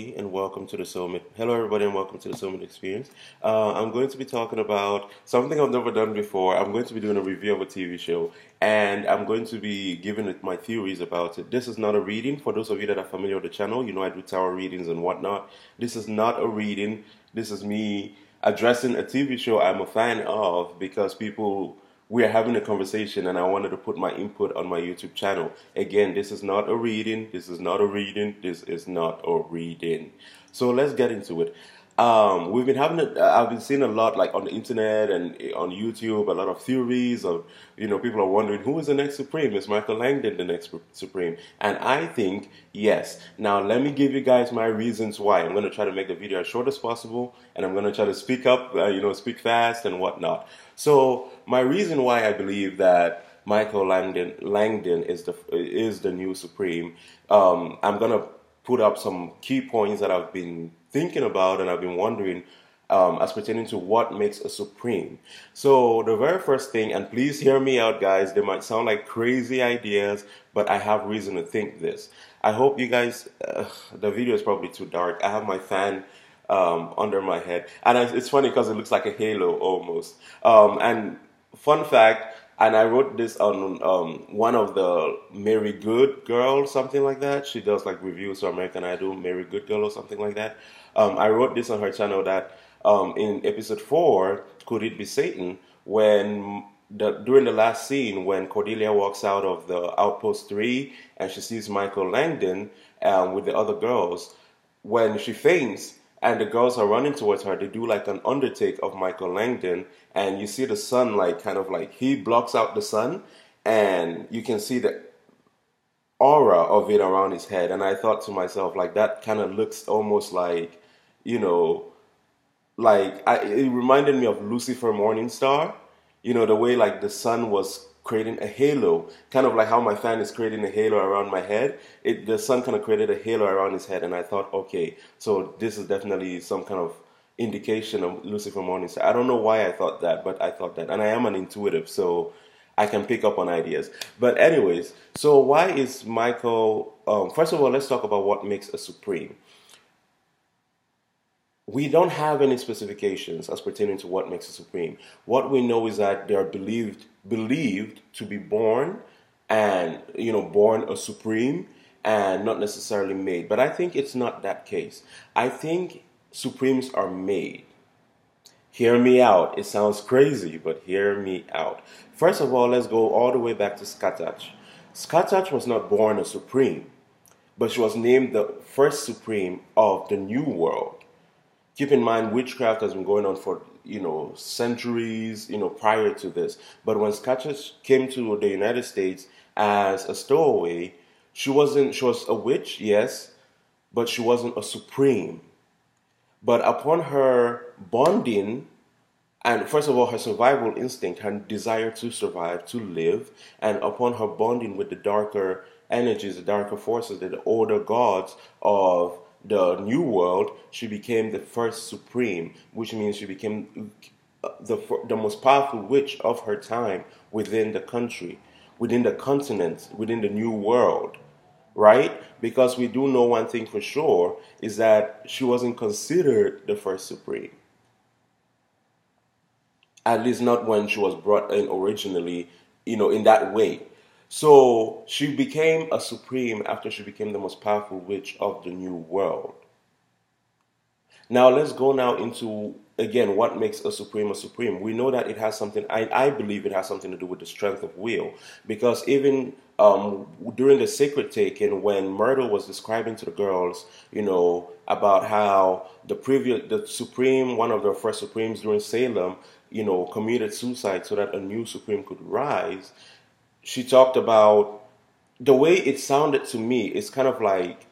And welcome to the Soulmate. Hello, everybody, and welcome to the Soulmate Experience. I'm going to be talking about something I've never done before. I'm going to be doing a review of a TV show, and I'm going to be giving it my theories about it. This is not a reading. For those of you that are familiar with the channel, you know I do tarot readings and whatnot. This is not a reading. This is me addressing a TV show I'm a fan of because we are having a conversation and I wanted to put my input on my YouTube channel. Again, this is not a reading, this is not a reading, this is not a reading. So let's get into it. I've been seeing a lot like on the internet and on YouTube, a lot of theories of, people are wondering who is the next Supreme? Is Michael Langdon the next Supreme? And I think yes. Now let me give you guys my reasons why. I'm going to try to make the video as short as possible, and I'm going to try to speak up, speak fast and whatnot. So my reason why I believe that Michael Langdon is the new Supreme. I'm going to put up some key points that I've been thinking about and I've been wondering as pertaining to what makes a Supreme. So the very first thing, and please hear me out guys, they might sound like crazy ideas, but I have reason to think this. I hope you guys, the video is probably too dark. I have my fan under my head, and it's funny because it looks like a halo almost. And fun fact, and I wrote this on one of the Mary Good Girl, something like that. She does like reviews for American Idol, Mary Good Girl or something like that. I wrote this on her channel that in episode 4, Could It Be Satan, when during the last scene when Cordelia walks out of the Outpost 3 and she sees Michael Langdon with the other girls, when she faints, and the girls are running towards her, they do like an undertake of Michael Langdon, and you see the sun like kind of like he blocks out the sun, and you can see the aura of it around his head. And I thought to myself, like, that kind of looks almost like, it reminded me of Lucifer Morningstar, the way like the sun was creating a halo, kind of like how my fan is creating a halo around my head. The sun kind of created a halo around his head, and I thought, okay, so this is definitely some kind of indication of Lucifer Morningstar. I don't know why I thought that, but I thought that, and I am an intuitive, so I can pick up on ideas. But anyways, so why is Michael? First of all, let's talk about what makes a Supreme. We don't have any specifications as pertaining to what makes a Supreme. What we know is that they are believed to be born and, born a Supreme and not necessarily made. But I think it's not that case. I think Supremes are made. Hear me out. It sounds crazy, but hear me out. First of all, let's go all the way back to Scatach. Scatach was not born a Supreme, but she was named the first Supreme of the New World. Keep in mind, witchcraft has been going on for, centuries, prior to this. But when Scatchers came to the United States as a stowaway, she was a witch, yes, but she wasn't a Supreme. But upon her bonding, and first of all, her survival instinct, her desire to survive, to live, and upon her bonding with the darker energies, the darker forces, the older gods of the New World, she became the first Supreme, which means she became the most powerful witch of her time within the country, within the continent, within the New World, right? Because we do know one thing for sure, is that she wasn't considered the first Supreme. At least not when she was brought in originally, in that way. So she became a Supreme after she became the most powerful witch of the New World. Now let's go now into, again, what makes a Supreme a Supreme. We know that it has something, I believe it has something to do with the strength of will. Because even during the Sacred Taking, when Myrtle was describing to the girls, about how the Supreme, one of the first Supremes during Salem, committed suicide so that a new Supreme could rise, she talked about the way it sounded to me. It's kind of like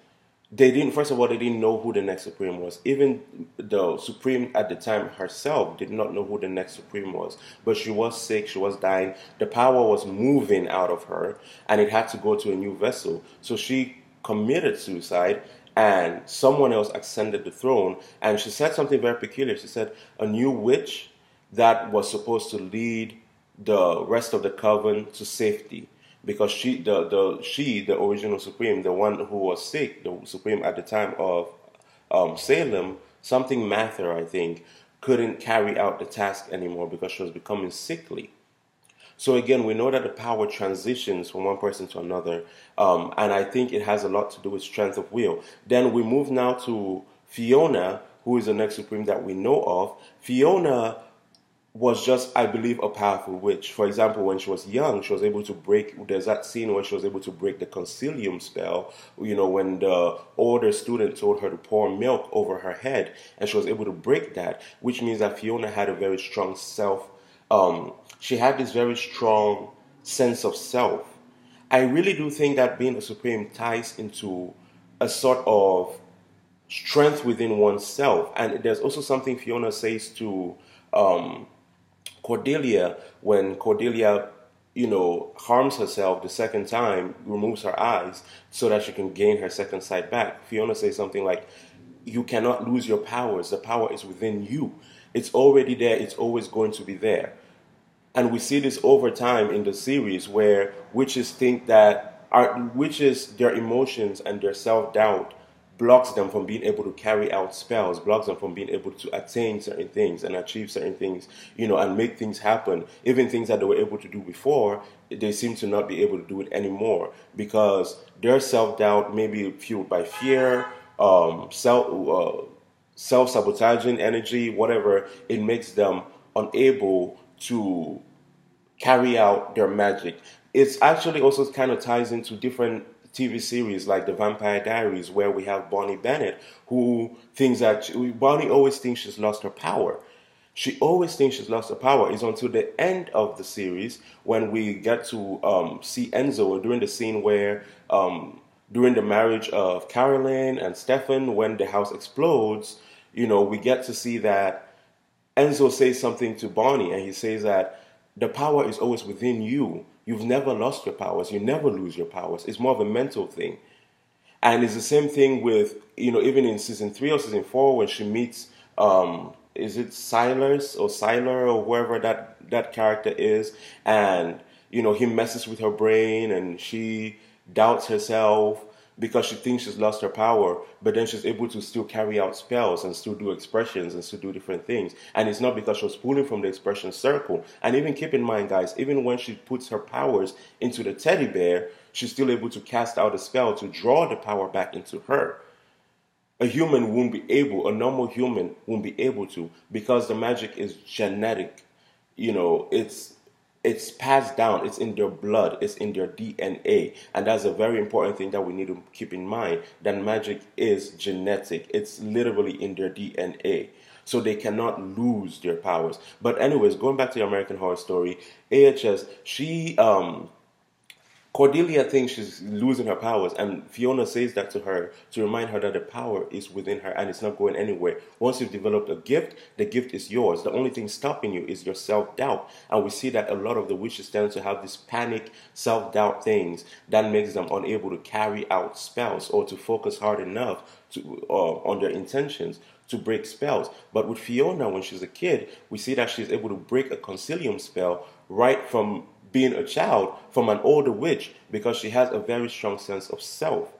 first of all, they didn't know who the next Supreme was. Even the Supreme at the time herself did not know who the next Supreme was. But she was sick, she was dying, the power was moving out of her, and it had to go to a new vessel. So she committed suicide, and someone else ascended the throne. And she said something very peculiar. She said, a new witch that was supposed to lead the rest of the coven to safety, because the original Supreme, the one who was sick, the Supreme at the time of Salem, something Mather, I think, couldn't carry out the task anymore because she was becoming sickly. So again, we know that the power transitions from one person to another, and I think it has a lot to do with strength of will. Then we move now to Fiona, who is the next supreme that we know of. Fiona was just, I believe, a powerful witch. For example, when she was young, she was able to break, there's that scene where she was able to break the concilium spell, when the older student told her to pour milk over her head, and she was able to break that, which means that Fiona had a very strong she had this very strong sense of self. I really do think that being a supreme ties into a sort of strength within oneself. And there's also something Fiona says to Cordelia when Cordelia, harms herself the second time, removes her eyes so that she can gain her second sight back. Fiona says something like, "You cannot lose your powers. The power is within you. It's already there. It's always going to be there." And we see this over time in the series where witches think that their emotions and their self-doubt blocks them from being able to carry out spells, blocks them from being able to attain certain things and achieve certain things, and make things happen. Even things that they were able to do before, they seem to not be able to do it anymore because their self-doubt may be fueled by fear, self-sabotaging energy, whatever. It makes them unable to carry out their magic. It's actually also kind of ties into different TV series like The Vampire Diaries, where we have Bonnie Bennett, who thinks that Bonnie always thinks she's lost her power. She always thinks she's lost her power. It's until the end of the series when we get to see Enzo during the scene where during the marriage of Carolyn and Stefan, when the house explodes, we get to see that Enzo says something to Bonnie, and he says that the power is always within you. You've never lost your powers. You never lose your powers. It's more of a mental thing. And it's the same thing with, even in season 3 or season 4 when she meets, is it Silas or Siler or whoever that character is. And, he messes with her brain and she doubts herself because she thinks she's lost her power, but then she's able to still carry out spells and still do expressions and still do different things. And it's not because she was pulling from the expression circle. And even keep in mind, guys, even when she puts her powers into the teddy bear, she's still able to cast out a spell to draw the power back into her. A normal human won't be able to, because the magic is genetic. It's passed down. It's in their blood. It's in their DNA. And that's a very important thing that we need to keep in mind, that magic is genetic. It's literally in their DNA. So they cannot lose their powers. But anyways, going back to the American Horror Story, AHS, Cordelia thinks she's losing her powers, and Fiona says that to her to remind her that the power is within her and it's not going anywhere. Once you've developed a gift, the gift is yours. The only thing stopping you is your self-doubt. And we see that a lot of the witches tend to have these panic, self-doubt things that makes them unable to carry out spells or to focus hard enough on their intentions to break spells. But with Fiona, when she's a kid, we see that she's able to break a concilium spell right from being a child from an older witch because she has a very strong sense of self.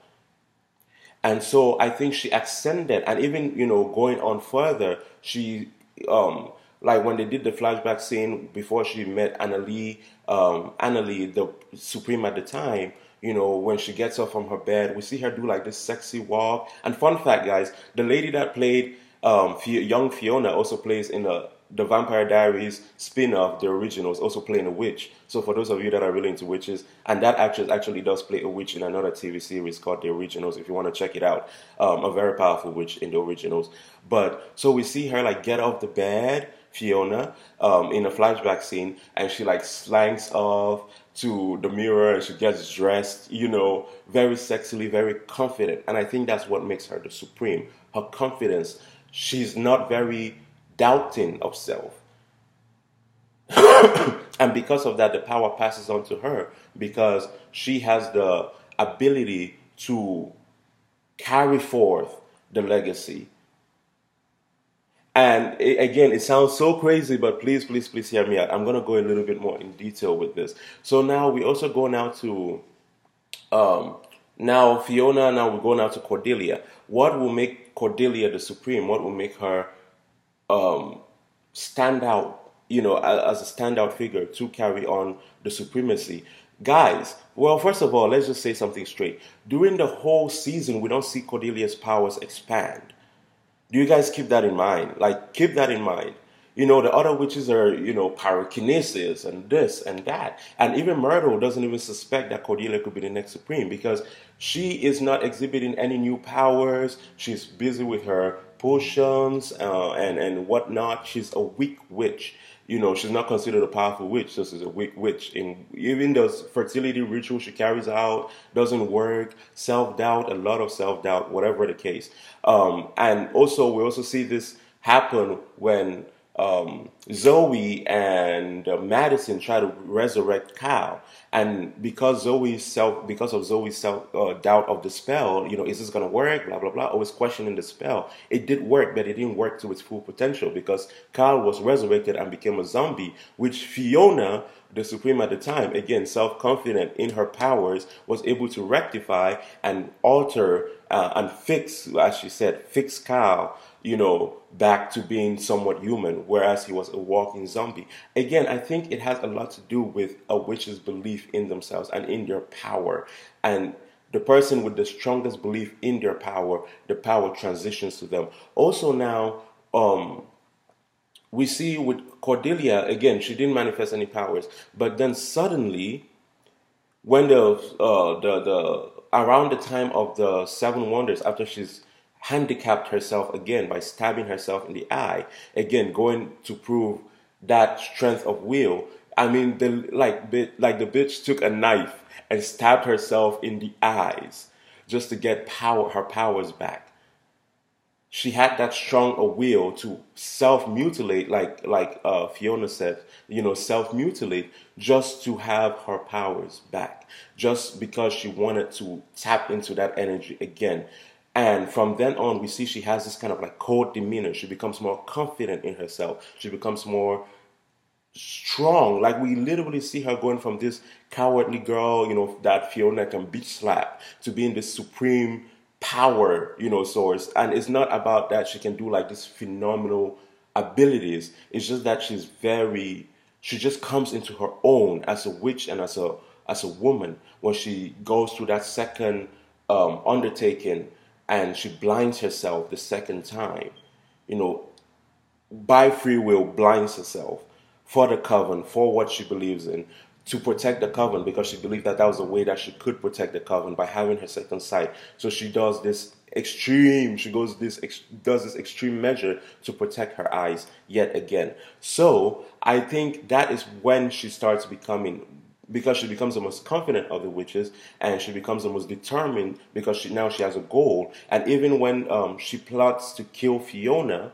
And so I think she ascended, and even, going on further, she, like when they did the flashback scene before she met Annalie, the Supreme at the time, when she gets up from her bed, we see her do like this sexy walk. And fun fact, guys, the lady that played young Fiona also plays in the Vampire Diaries spin-off, the originals, also playing a witch. So for those of you that are really into witches, and that actress actually does play a witch in another TV series called The Originals, if you want to check it out. A very powerful witch in The Originals. But, so we see her like get off the bed, Fiona, in a flashback scene, and she like slangs off to the mirror and she gets dressed, very sexily, very confident. And I think that's what makes her the Supreme. Her confidence. She's not very doubting of self. And because of that, the power passes on to her because she has the ability to carry forth the legacy. And again, it sounds so crazy, but please, please, please hear me out. I'm going to go a little bit more in detail with this. So now we also go now to, now Fiona, now we go now to Cordelia. What will make Cordelia the Supreme? What will make her stand out, as a standout figure to carry on the supremacy? Guys, well, first of all, let's just say something straight. During the whole season, we don't see Cordelia's powers expand. Do you guys keep that in mind? Like, keep that in mind. The other witches are, pyrokinesis and this and that. And even Myrtle doesn't even suspect that Cordelia could be the next Supreme because she is not exhibiting any new powers. She's busy with her potions and whatnot. She's a weak witch. She's not considered a powerful witch. This is a weak witch. Even those fertility rituals she carries out doesn't work. Self-doubt, a lot of self-doubt, whatever the case. And also, we also see this happen when Zoe and Madison try to resurrect Kyle, and because of Zoe's self doubt of the spell, is this gonna work? Blah blah blah. Always questioning the spell. It did work, but it didn't work to its full potential because Kyle was resurrected and became a zombie, which Fiona, the Supreme at the time, again self-confident in her powers, was able to rectify and alter and fix, as she said, fix Kyle, back to being somewhat human, whereas he was a walking zombie. Again, I think it has a lot to do with a witch's belief in themselves and in their power. And the person with the strongest belief in their power, the power transitions to them. Also now, we see with Cordelia, again, she didn't manifest any powers, but then suddenly, when around the time of the Seven Wonders, after she's handicapped herself again by stabbing herself in the eye, again going to prove that strength of will. I mean, the bitch took a knife and stabbed herself in the eyes just to get her powers back. She had that strong a will to self-mutilate, like Fiona said, self-mutilate just to have her powers back, just because she wanted to tap into that energy again. And from then on, we see she has this kind of like cold demeanor. She becomes more confident in herself. She becomes more strong. Like, we literally see her going from this cowardly girl, that Fiona can beach slap, to being this supreme power, source. And it's not about that she can do like this phenomenal abilities. It's just that she just comes into her own as a witch and as a woman when she goes through that second undertaking. And she blinds herself the second time, by free will, blinds herself for the coven, for what she believes in, to protect the coven, because she believed that was the way that she could protect the coven, by having her second sight. So she does this extreme measure to protect her eyes yet again. So I think that is when she starts becoming, because she becomes the most confident of the witches, and she becomes the most determined because she has a goal. And even when she plots to kill Fiona,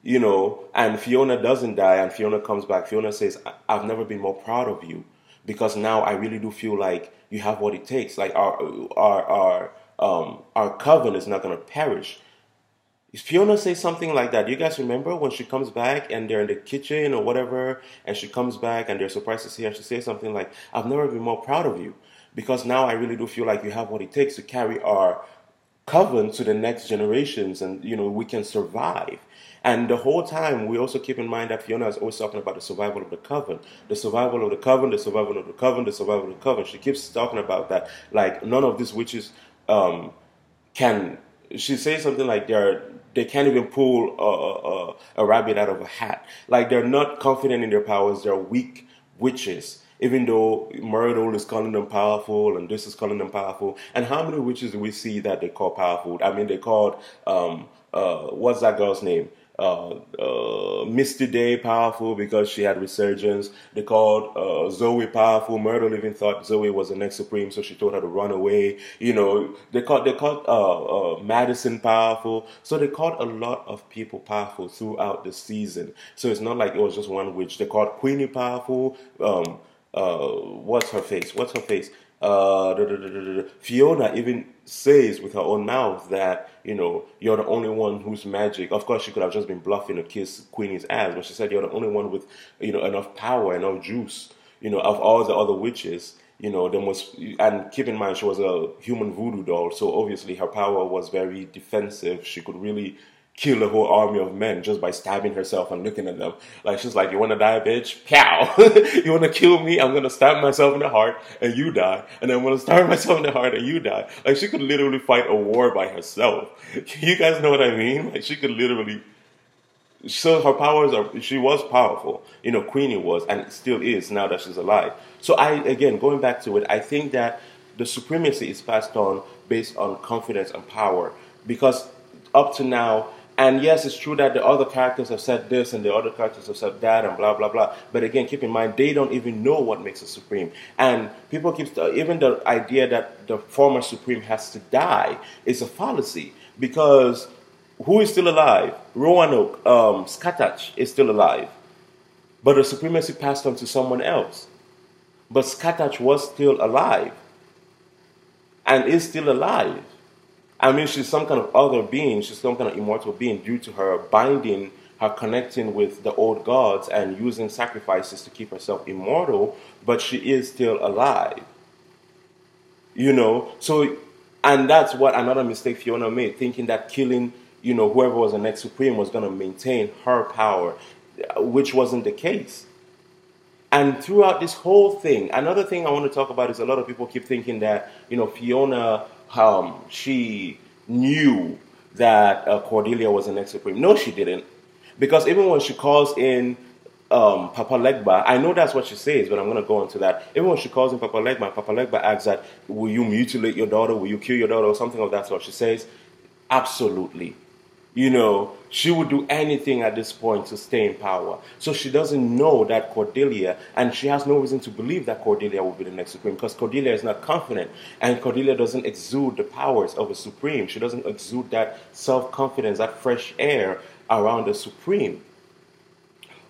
and Fiona doesn't die, and Fiona comes back, Fiona says, I've never been more proud of you, because now I really do feel like you have what it takes. Like, our coven is not going to perish. Fiona says something like that. Do you guys remember when she comes back and they're in the kitchen or whatever, and she comes back and they're surprised to see her? She says something like, I've never been more proud of you, because now I really do feel like you have what it takes to carry our coven to the next generations, and we can survive. And the whole time, we also keep in mind that Fiona is always talking about the survival of the coven, the survival of the coven, the survival of the coven, the survival of the coven. She keeps talking about that. Like, none of these witches can. She says something like they can't even pull a rabbit out of a hat. Like, they're not confident in their powers. They're weak witches. Even though Myrtle is calling them powerful and this is calling them powerful. And how many witches do we see that they call powerful? I mean, they called, what's that girl's name? Misty Day powerful because she had resurgence. They called Zoe powerful. Myrtle even thought Zoe was the next Supreme, so she told her to run away. They called Madison powerful. So they called a lot of people powerful throughout the season. So it's not like it was just one witch. They called Queenie powerful. What's her face? Fiona even says with her own mouth that, you're the only one whose magic. Of course, she could have just been bluffing to kiss Queenie's ass, but she said you're the only one with, enough power, enough juice, of all the other witches, You know, the most, and keep in mind she was a human voodoo doll, so obviously her power was very defensive. She could really kill a whole army of men just by stabbing herself and looking at them. Like she's like, "You want to die, bitch? Pow! You want to kill me? I'm gonna stab myself in the heart and you die, and then I'm gonna stab myself in the heart and you die." Like she could literally fight a war by herself. You guys know what I mean? Like she could literally. So her powers are, she was powerful, you know, Queenie was, and still is now that she's alive. So again, going back to it, I think that the supremacy is passed on based on confidence and power. Because up to now, and yes, it's true that the other characters have said this and the other characters have said that and blah, blah, blah. But again, keep in mind, they don't even know what makes a supreme. And people keep, even the idea that the former supreme has to die is a fallacy. Because who is still alive? Roanoke, Scatach is still alive. But the supremacy passed on to someone else. But Scatach was still alive. And is still alive. I mean, she's some kind of other being. She's some kind of immortal being due to her binding, her connecting with the old gods and using sacrifices to keep herself immortal. But she is still alive. You know, so, and that's what another mistake Fiona made, thinking that killing, you know, whoever was the next supreme was going to maintain her power, which wasn't the case. And throughout this whole thing, another thing I want to talk about is a lot of people keep thinking that, you know, Fiona, she knew that Cordelia was the next supreme. No, she didn't. Because even when she calls in Papa Legba, I know that's what she says, but I'm going to go into that. Even when she calls in Papa Legba asks that, will you mutilate your daughter? Will you kill your daughter? Or something of that sort. She says, absolutely. You know, she would do anything at this point to stay in power. So she doesn't know that Cordelia, and she has no reason to believe that Cordelia will be the next supreme, because Cordelia is not confident, and Cordelia doesn't exude the powers of a supreme. She doesn't exude that self-confidence, that fresh air around the supreme.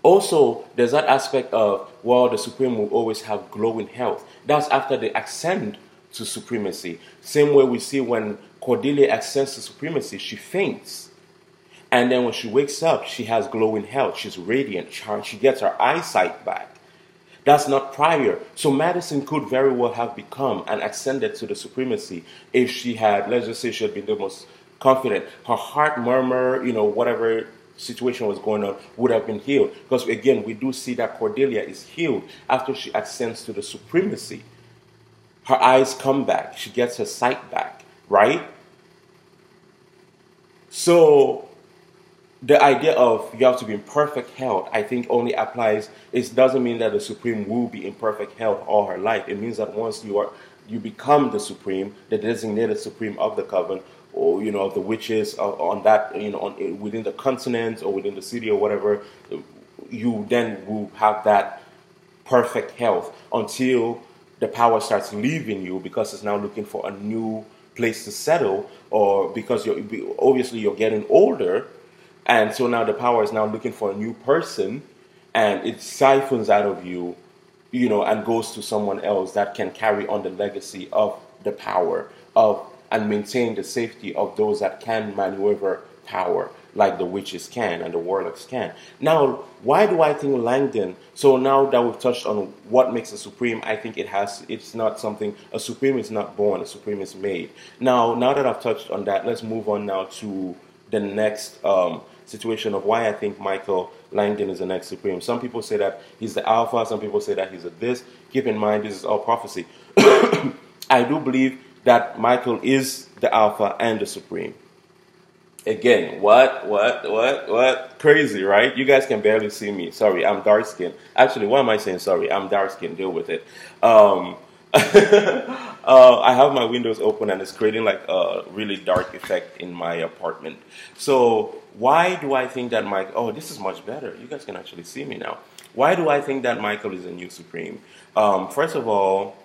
Also, there's that aspect of, well, the supreme will always have glowing health. That's after they ascend to supremacy. Same way we see when Cordelia ascends to supremacy, she faints. And then when she wakes up, she has glowing health. She's radiant. She gets her eyesight back. That's not prior. So Madison could very well have become and ascended to the supremacy if she had, let's just say she had been the most confident. Her heart murmur, you know, whatever situation was going on would have been healed. Because again, we do see that Cordelia is healed after she ascends to the supremacy. Her eyes come back. She gets her sight back, right? So the idea of you have to be in perfect health, I think only applies, it doesn't mean that the supreme will be in perfect health all her life. It means that once you become the supreme, the designated supreme of the coven, or, you know, of the witches on that, you know, within the continent or within the city or whatever, you then will have that perfect health until the power starts leaving you because it's now looking for a new place to settle, or because you're getting older. And so now the power is now looking for a new person, and it siphons out of you, you know, and goes to someone else that can carry on the legacy of the power and maintain the safety of those that can maneuver power, like the witches can and the warlocks can. Now, why do I think Langdon? So now that we've touched on what makes a supreme, I think it's not something, a supreme is not born, a supreme is made. Now that I've touched on that, let's move on now to the next situation of why I think Michael Langdon is the next supreme. Some people say that he's the alpha, some people say that he's a this. Keep in mind, this is all prophecy. I do believe that Michael is the alpha and the supreme. Again, what? Crazy, right? You guys can barely see me. Sorry, I'm dark skinned. Actually, why am I saying sorry? I'm dark skinned. Deal with it. I have my windows open and it's creating like a really dark effect in my apartment. So why do I think that this is much better. You guys can actually see me now. Why do I think that Michael is a new supreme? First of all,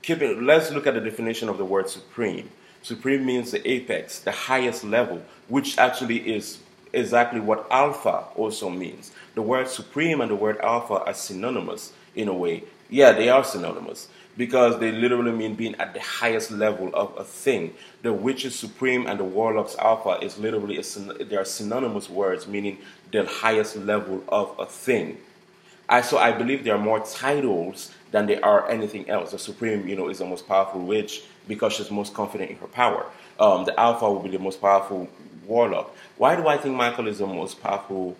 let's look at the definition of the word supreme. Supreme means the apex, the highest level, which actually is exactly what alpha also means. The word supreme and the word alpha are synonymous in a way. Yeah, they are synonymous because they literally mean being at the highest level of a thing. The witches supreme and the warlocks alpha is literally, they are synonymous words meaning the highest level of a thing. So I believe there are more titles than there are anything else. The Supreme, is the most powerful witch because she's most confident in her power. The Alpha will be the most powerful warlock. Why do I think Michael is the most powerful?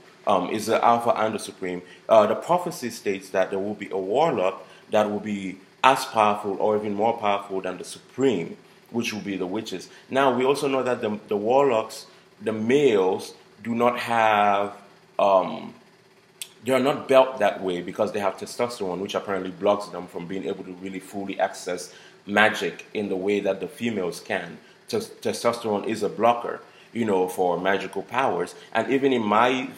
Is the Alpha and the Supreme? The prophecy states that there will be a warlock that will be as powerful or even more powerful than the Supreme, which will be the witches. Now we also know that the warlocks, the males, do not have. They are not built that way because they have testosterone, which apparently blocks them from being able to really fully access magic in the way that the females can. Testosterone is a blocker, for magical powers. And even in my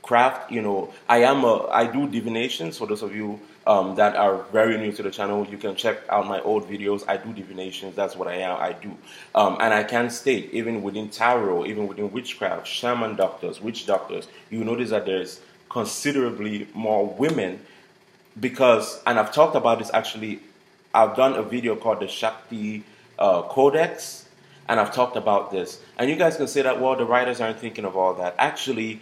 craft, I do divinations. For those of you that are very new to the channel, you can check out my old videos. I do divinations. That's what I do. And I can state, even within tarot, even within witchcraft, shaman doctors, witch doctors, you notice that there's considerably more women because, and I've talked about this actually, I've done a video called the Shakti Codex, and I've talked about this. And you guys can say that, well, the writers aren't thinking of all that. Actually,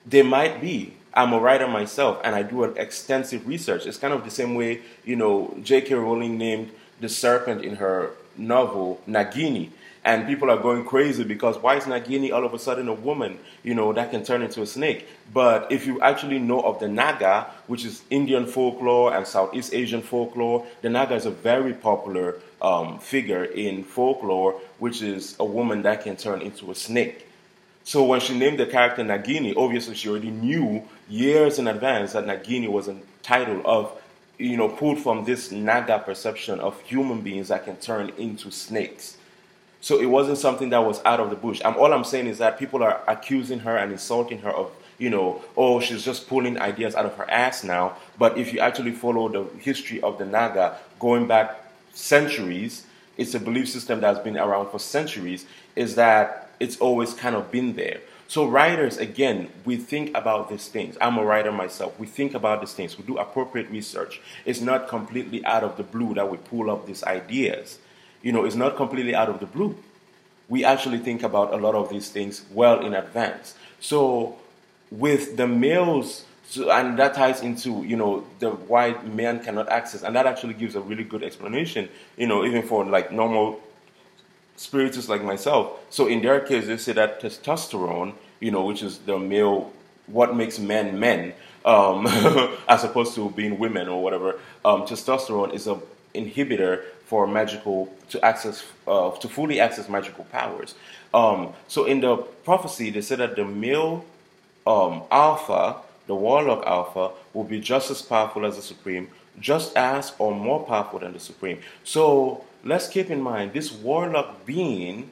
they might be. I'm a writer myself, and I do an extensive research. It's kind of the same way, J.K. Rowling named the serpent in her novel Nagini. And people are going crazy because why is Nagini all of a sudden a woman, that can turn into a snake? But if you actually know of the Naga, which is Indian folklore and Southeast Asian folklore, the Naga is a very popular figure in folklore, which is a woman that can turn into a snake. So when she named the character Nagini, obviously she already knew years in advance that Nagini was a title of, pulled from this Naga perception of human beings that can turn into snakes. So it wasn't something that was out of the bush. All I'm saying is that people are accusing her and insulting her of, oh, she's just pulling ideas out of her ass now. But if you actually follow the history of the Naga going back centuries, it's a belief system that's been around for centuries, is that it's always kind of been there. So writers, again, we think about these things. I'm a writer myself. We think about these things. We do appropriate research. It's not completely out of the blue that we pull up these ideas. It's not completely out of the blue. We actually think about a lot of these things well in advance. So with the males, and that ties into, the why men cannot access, and that actually gives a really good explanation, even for like normal spiritists like myself. So in their case, they say that testosterone, which is the male, what makes men men, as opposed to being women or whatever, testosterone is a inhibitor for to fully access magical powers. So in the prophecy, they said that the male alpha, the warlock alpha, will be just as powerful as the supreme, just as or more powerful than the supreme. So let's keep in mind this warlock being,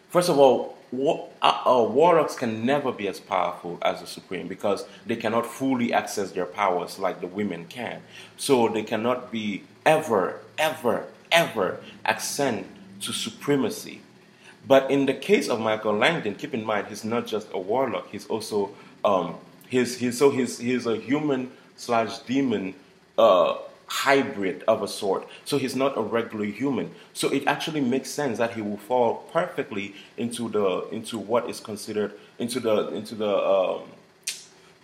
first of all, warlocks can never be as powerful as the supreme because they cannot fully access their powers like the women can. So they cannot be ever ascend to supremacy. But in the case of Michael Langdon, keep in mind he's not just a warlock. He's also he's a human / demon hybrid of a sort. So he's not a regular human. So it actually makes sense that he will fall perfectly into what is considered into the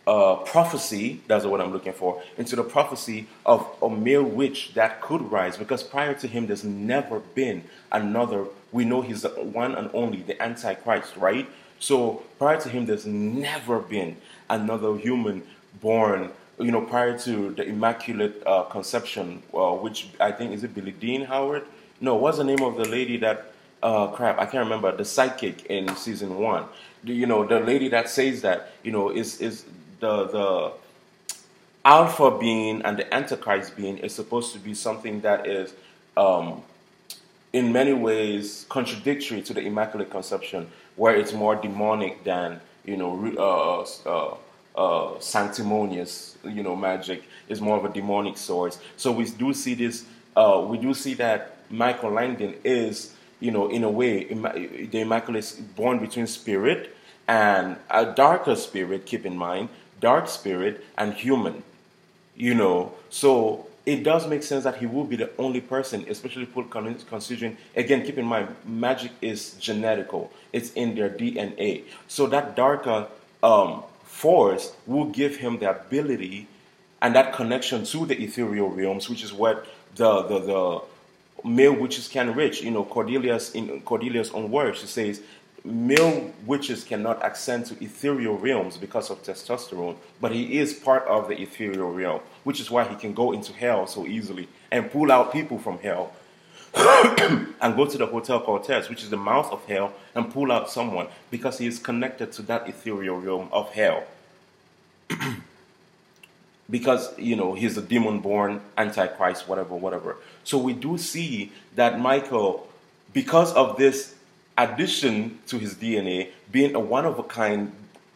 prophecy. That's the word I'm looking for. Into the prophecy of a male witch that could rise, because prior to him, there's never been another. We know he's the one and only, the Antichrist, right? So prior to him, there's never been another human born. Prior to the Immaculate Conception, which I think, is it Billie Dean Howard? No, what's the name of the lady that, I can't remember, the psychic in season 1. The lady that says that, is the alpha being and the Antichrist being is supposed to be something that is, in many ways, contradictory to the Immaculate Conception, where it's more demonic than, sanctimonious, magic is more of a demonic source. So we do see this. We do see that Michael Langdon is, in a way, the Immaculate is born between spirit and a darker spirit. Keep in mind, dark spirit and human. So it does make sense that he will be the only person, especially considering, again, keep in mind, magic is genetical. It's in their DNA. So that darker force will give him the ability and that connection to the ethereal realms, which is what the male witches can reach. You know, in Cordelia's own words, she says male witches cannot ascend to ethereal realms because of testosterone, but he is part of the ethereal realm, which is why he can go into hell so easily and pull out people from hell and go to the Hotel Cortez, which is the mouth of hell, and pull out someone because he is connected to that ethereal realm of hell. Because, you know, he's a demon-born antichrist, whatever. So we do see that Michael, because of this addition to his DNA, being a one-of-a-kind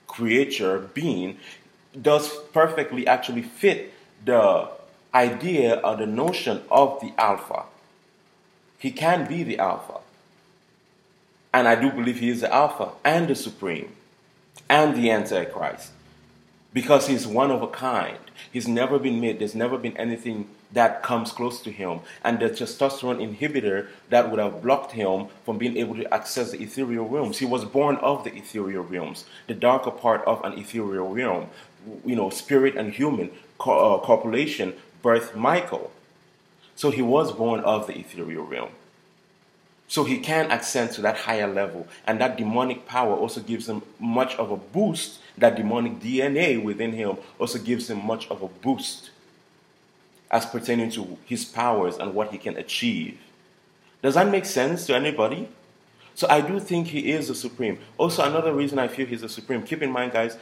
creature being, does perfectly actually fit the idea or the notion of the Alpha. He can be the Alpha. And I do believe he is the Alpha and the Supreme and the Antichrist. Because he's one of a kind. He's never been made. There's never been anything that comes close to him. And the testosterone inhibitor that would have blocked him from being able to access the ethereal realms. He was born of the ethereal realms, the darker part of an ethereal realm. You know, spirit and human copulation birthed Michael. So he was born of the ethereal realm. So he can ascend to that higher level. And that demonic power also gives him much of a boost. That demonic DNA within him also gives him much of a boost as pertaining to his powers and what he can achieve. Does that make sense to anybody? So I do think he is the Supreme. Also, another reason I feel he's the Supreme, keep in mind, guys,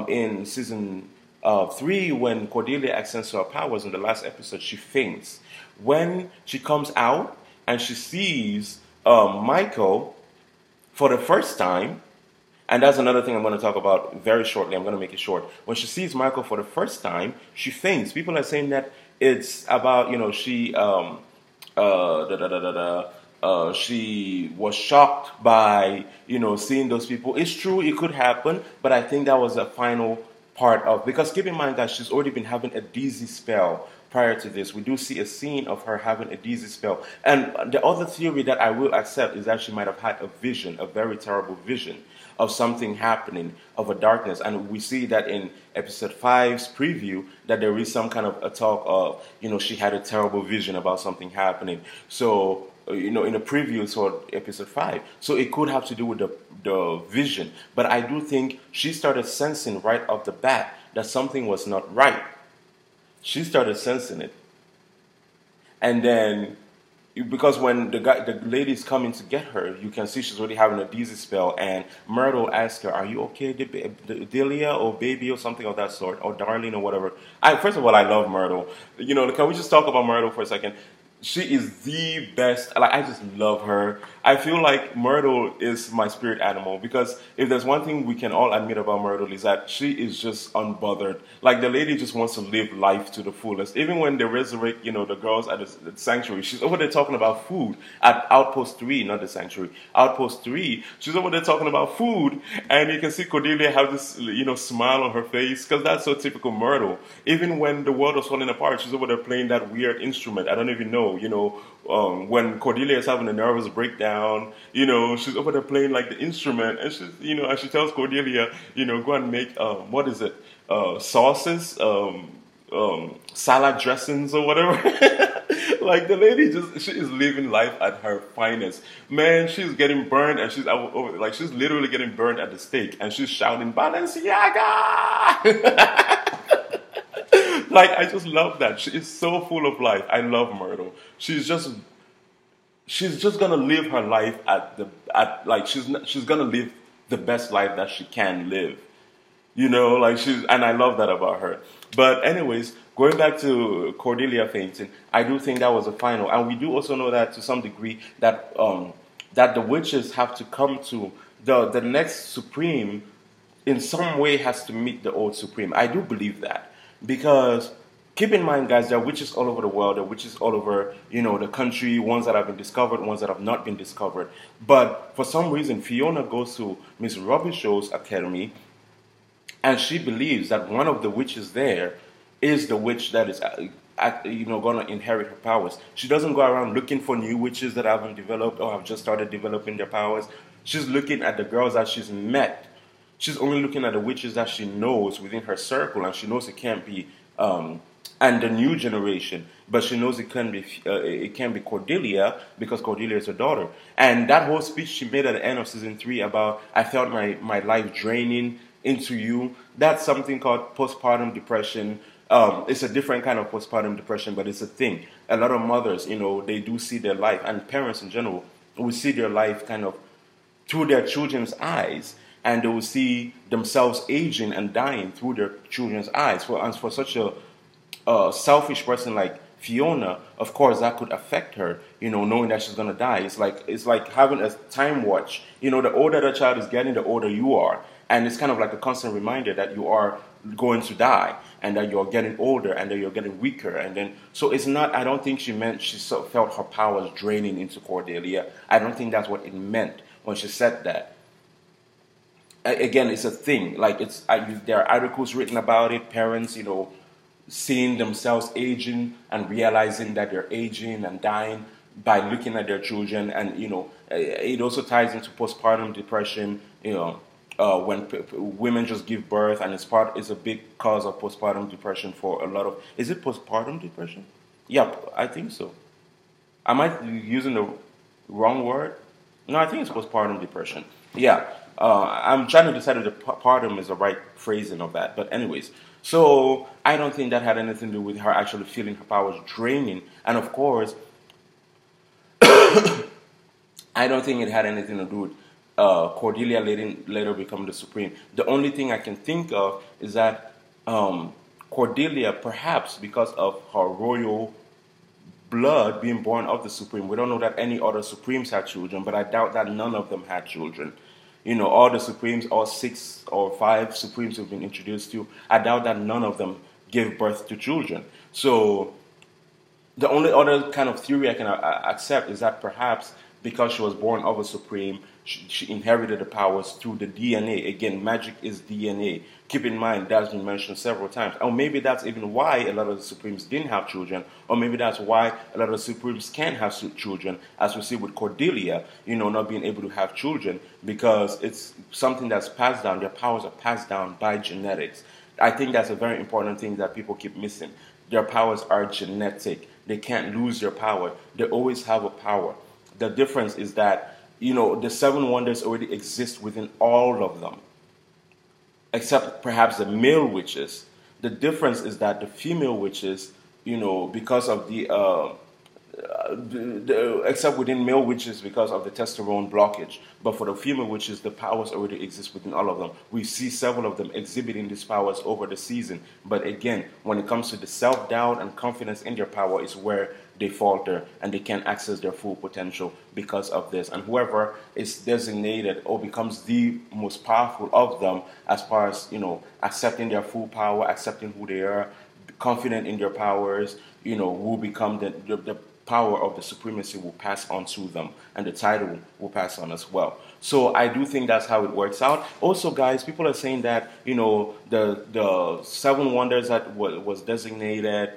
in season 3, when Cordelia ascends to her powers in the last episode, she faints. When she comes out and she sees Michael for the first time, and that's another thing I'm going to talk about very shortly. I'm going to make it short. When she sees Michael for the first time, she faints. People are saying that it's about, you know, she she was shocked by, you know, seeing those people. It's true, it could happen, but I think that was a final part of, because keep in mind that she's already been having a dizzy spell prior to this. We do see a scene of her having a dizzy spell. And the other theory that I will accept is that she might have had a vision, a very terrible vision of something happening, of a darkness. And we see that in episode 5's preview, that there is some kind of a talk of, you know, she had a terrible vision about something happening. So, you know, in the preview for episode 5. So it could have to do with the vision. But I do think she started sensing right off the bat that something was not right. She started sensing it. And then, because when the lady's coming to get her, you can see she's already having a dizzy spell. And Myrtle asks her, "Are you okay, Delia, or baby, or something of that sort, or darling, or whatever?" First of all, I love Myrtle. You know, can we just talk about Myrtle for a second? She is the best. Like, I just love her. I feel like Myrtle is my spirit animal, because if there's one thing we can all admit about Myrtle is that she is just unbothered. Like, the lady just wants to live life to the fullest. Even when they resurrect, you know, the girls at the sanctuary, she's over there talking about food at Outpost 3, not the sanctuary. Outpost 3, she's over there talking about food, and you can see Cordelia have this, you know, smile on her face, because that's so typical Myrtle. Even when the world was falling apart, she's over there playing that weird instrument. I don't even know. You know, when Cordelia is having a nervous breakdown, you know, she's over there playing like the instrument, and she's, you know, and she tells Cordelia, you know, go and make what is it, sauces, salad dressings or whatever. Like, the lady she is living life at her finest. Man, she's getting burned, and she's literally getting burned at the stake, and she's shouting Balenciaga. Like, I just love that. She is so full of life. I love Myrtle. She's just gonna live her life she's gonna live the best life that she can live. You know, like, and I love that about her. But anyways, going back to Cordelia fainting, I do think that was a final. And we do also know that to some degree that that the witches have to come to the next Supreme in some way has to meet the old Supreme. I do believe that. Because keep in mind, guys, there are witches all over the world. There are witches all over, you know, the country, ones that have been discovered, ones that have not been discovered. But for some reason, Fiona goes to Miss Robishaw's academy, and she believes that one of the witches there is the witch that is, you know, going to inherit her powers. She doesn't go around looking for new witches that haven't developed or have just started developing their powers. She's looking at the girls that she's met She's only looking at the witches that she knows within her circle, and she knows it can't be and the new generation, but she knows it can be Cordelia because Cordelia is her daughter. And that whole speech she made at the end of season 3 about I felt my life draining into you. That's something called postpartum depression. It's a different kind of postpartum depression, but it's a thing. A lot of mothers, they do see their life, and parents in general, will see their life kind of through their children's eyes, and they will see themselves aging and dying through their children's eyes. For such a selfish person like Fiona, of course, that could affect her. Knowing that she's gonna die. It's like having a time watch. The older the child is getting, the older you are, and it's kind of like a constant reminder that you are going to die, and that you're getting older, and that you're getting weaker, and then so it's not. I don't think she meant she felt her powers draining into Cordelia. I don't think that's what it meant when she said that. Again, it's a thing. Like there are articles written about it. Parents, seeing themselves aging and realizing that they're aging and dying by looking at their children, and it also ties into postpartum depression. When women just give birth, and it's a big cause of postpartum depression for a lot of. Is it postpartum depression? Yep, I think so. Am I using the wrong word? No, I think it's postpartum depression. Yeah, I'm trying to decide if the postpartum is the right phrasing of that. But anyways, so I don't think that had anything to do with her actually feeling her powers draining. And of course, I don't think it had anything to do with Cordelia later becoming the Supreme. The only thing I can think of is that Cordelia, perhaps because of her royal blood being born of the Supreme, we don't know that any other Supremes had children, but I doubt that none of them had children. All the Supremes, all 6 or 5 Supremes who've been introduced to, I doubt that none of them gave birth to children. So the only other kind of theory I can accept is that perhaps because she was born of a Supreme, she inherited the powers through the DNA. Again, magic is DNA. Keep in mind, that's been mentioned several times. Or maybe that's even why a lot of the Supremes didn't have children. Or maybe that's why a lot of the Supremes can have children, as we see with Cordelia, not being able to have children, because it's something that's passed down. Their powers are passed down by genetics. I think that's a very important thing that people keep missing. Their powers are genetic. They can't lose their power. They always have a power. The difference is that the 7 wonders already exist within all of them, except perhaps the male witches. The difference is that the female witches, because of except within male witches because of the testosterone blockage. But for the female witches, the powers already exist within all of them. We see several of them exhibiting these powers over the season. But again, when it comes to the self-doubt and confidence in their power is where they falter and they can't access their full potential because of this. And whoever is designated or becomes the most powerful of them as far as, accepting their full power, accepting who they are, confident in their powers, will become the power of the supremacy will pass on to them, and the title will pass on as well. So I do think that's how it works out. Also, guys, people are saying that, the 7 wonders that was designated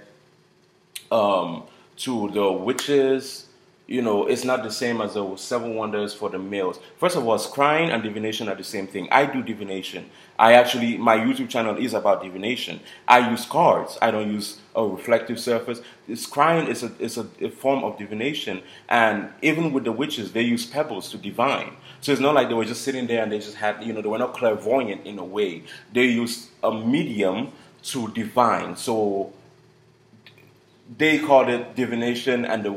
to the witches, it's not the same as the 7 wonders for the males. First of all, scrying and divination are the same thing. I do divination. My YouTube channel is about divination. I use cards. I don't use a reflective surface. Scrying is a form of divination. And even with the witches, they use pebbles to divine. So it's not like they were just sitting there and they just had, they were not clairvoyant in a way. They used a medium to divine. So they called it divination, and the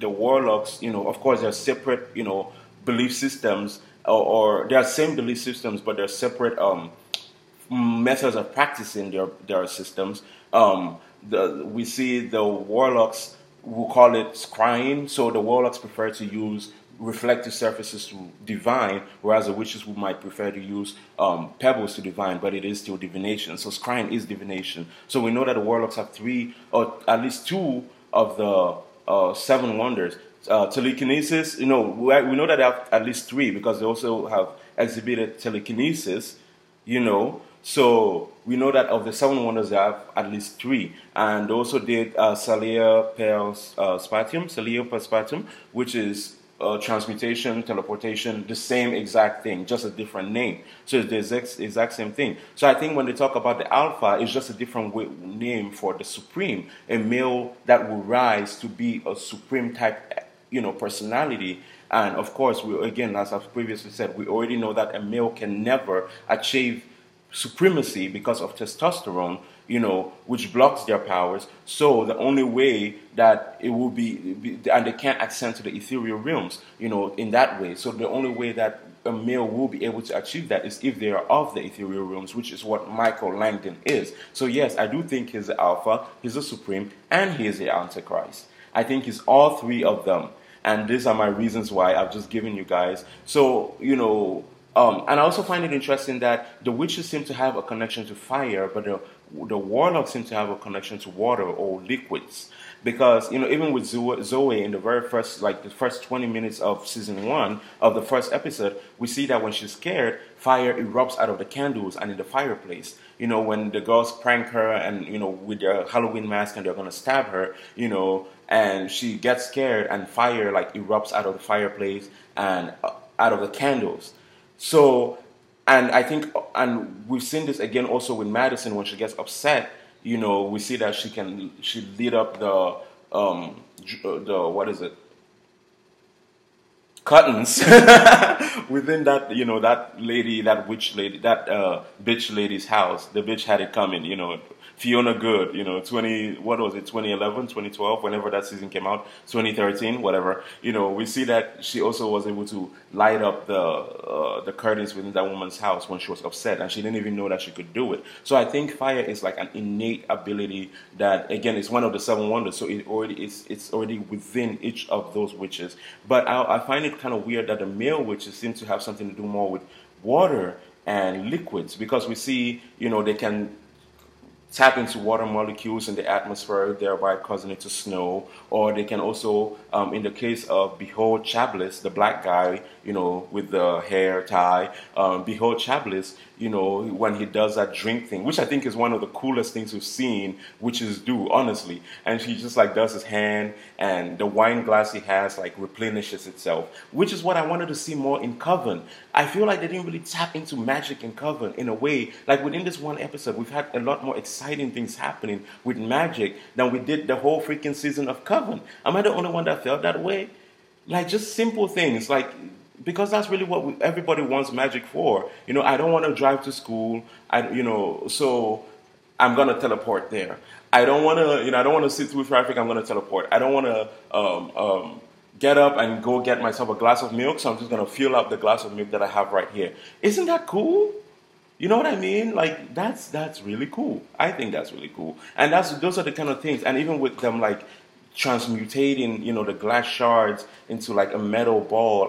warlocks, of course, they're separate, belief systems, or they are same belief systems, but they're separate methods of practicing their systems. We see the warlocks who call it scrying, so the warlocks prefer to use reflective surfaces to divine, whereas the witches who might prefer to use pebbles to divine, but it is still divination. So scrying is divination. So we know that the warlocks have 3, or at least 2 of the 7 wonders. Telekinesis, we know that they have at least 3 because they also have exhibited telekinesis, So we know that of the 7 wonders, they have at least 3. And they also did Celia per Spatium, which is transmutation, teleportation, the same exact thing, just a different name. So it's the exact same thing. So I think when they talk about the alpha, it's just a different name for the supreme, a male that will rise to be a supreme type, personality. And of course, again, as I've previously said, we already know that a male can never achieve supremacy because of testosterone, which blocks their powers. So the only way that it will and they can't ascend to the ethereal realms, in that way. So the only way that a male will be able to achieve that is if they are of the ethereal realms, which is what Michael Langdon is. So yes, I do think he's the alpha, he's the supreme, and he is the antichrist. I think he's all three of them. And these are my reasons why I've just given you guys. So, and I also find it interesting that the witches seem to have a connection to fire, but the warlocks seem to have a connection to water or liquids. Because, even with Zoe in the very first, the first 20 minutes of season 1 of the first episode, we see that when she's scared, fire erupts out of the candles and in the fireplace. When the girls prank her and, with their Halloween mask and they're going to stab her, and she gets scared and fire erupts out of the fireplace and out of the candles. So, and I think, and we've seen this again also with Madison when she gets upset. We see that she lit up the what is it? Curtains within that, that lady, that witch lady, that bitch lady's house. The bitch had it coming, Fiona Good, 2011, 2012, whenever that season came out, 2013, whatever. We see that she also was able to light up the curtains within that woman's house when she was upset, and she didn't even know that she could do it. So I think fire is like an innate ability that, again, is one of the 7 wonders. So it's already within each of those witches. But I find it kind of weird that the male witches seem to have something to do more with water and liquids, because we see, they can tap into water molecules in the atmosphere, thereby causing it to snow. Or they can also, in the case of Behold Chablis, the black guy, with the hair tie, Behold Chablis, when he does that drink thing, which I think is one of the coolest things we've seen witches do, honestly. And he just does his hand, and the wine glass he has replenishes itself, which is what I wanted to see more in Coven. I feel like they didn't really tap into magic in Coven in a way. Within this one episode, we've had a lot more exciting things happening with magic than we did the whole freaking season of Coven. Am I the only one that felt that way? Just simple things, because that's really what everybody wants magic for. I don't want to drive to school. So I'm gonna teleport there. I don't want to, I don't want to sit through traffic. I'm gonna teleport. I don't want to get up and go get myself a glass of milk. So I'm just gonna fill up the glass of milk that I have right here. Isn't that cool? You know what I mean? That's really cool. I think that's really cool. And those are the kind of things. And even with them transmutating, the glass shards into a metal ball.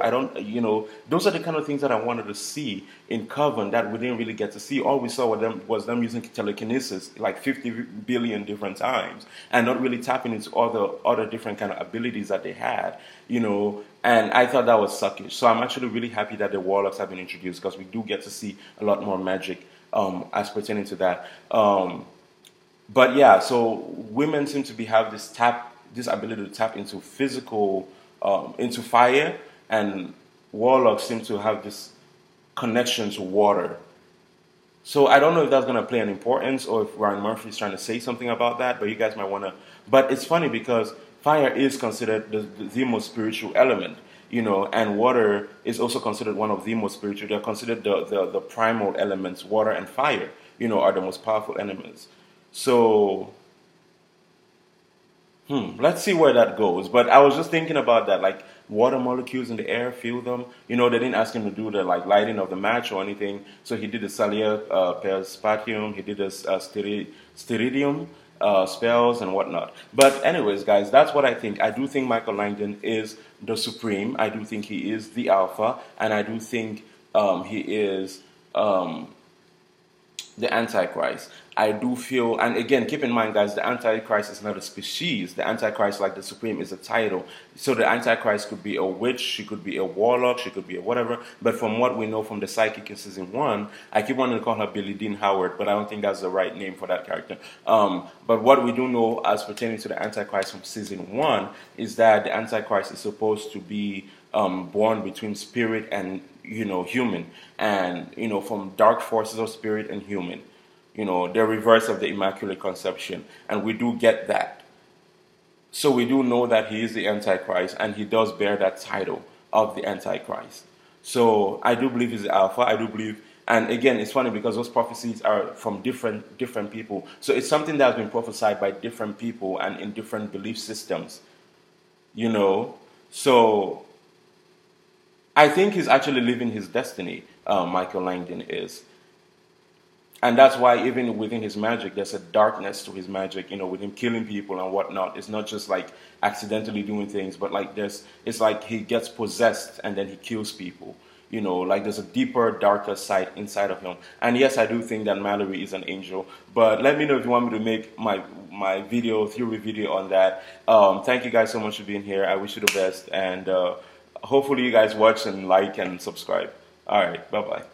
Those are the kind of things that I wanted to see in Coven that we didn't really get to see. All we saw was them using telekinesis 50 billion different times and not really tapping into all the other different kind of abilities that they had, and I thought that was suckish. So I'm actually really happy that the warlocks have been introduced, because we do get to see a lot more magic as pertaining to that. But yeah, so women seem to have this ability to tap into physical, into fire, and warlocks seem to have this connection to water. So I don't know if that's going to play an importance or if Ryan Murphy's trying to say something about that, but you guys might want to. But it's funny because fire is considered the most spiritual element, and water is also considered one of the most spiritual. They're considered the primal elements. Water and fire, are the most powerful elements. So let's see where that goes. But I was just thinking about that, water molecules in the air, feel them. They didn't ask him to do the lighting of the match or anything. So he did the Salia Perspatium, he did the Stiridium spells and whatnot. But anyways, guys, that's what I think. I do think Michael Langdon is the supreme. I do think he is the alpha, and I do think he is the Antichrist. I do feel, and again, keep in mind, guys, the Antichrist is not a species. The Antichrist, like the Supreme, is a title. So the Antichrist could be a witch, she could be a warlock, she could be a whatever. But from what we know from the Psychic in season 1, I keep wanting to call her Billie Dean Howard, but I don't think that's the right name for that character. But what we do know as pertaining to the Antichrist from season 1 is that the Antichrist is supposed to be born between spirit and human, and from dark forces of spirit and human. The reverse of the Immaculate Conception, and we do get that. So we do know that he is the Antichrist, and he does bear that title of the Antichrist. So I do believe he's the Alpha. I do believe, and again, it's funny because those prophecies are from different people. So it's something that has been prophesied by different people and in different belief systems. So I think he's actually living his destiny. Michael Langdon is. And that's why even within his magic, there's a darkness to his magic, with him killing people and whatnot. It's not just like accidentally doing things, but like it's like he gets possessed and then he kills people. Like there's a deeper, darker side inside of him. And yes, I do think that Mallory is an angel. But let me know if you want me to make my theory video on that. Thank you guys so much for being here. I wish you the best. And hopefully you guys watch and like and subscribe. All right, bye-bye.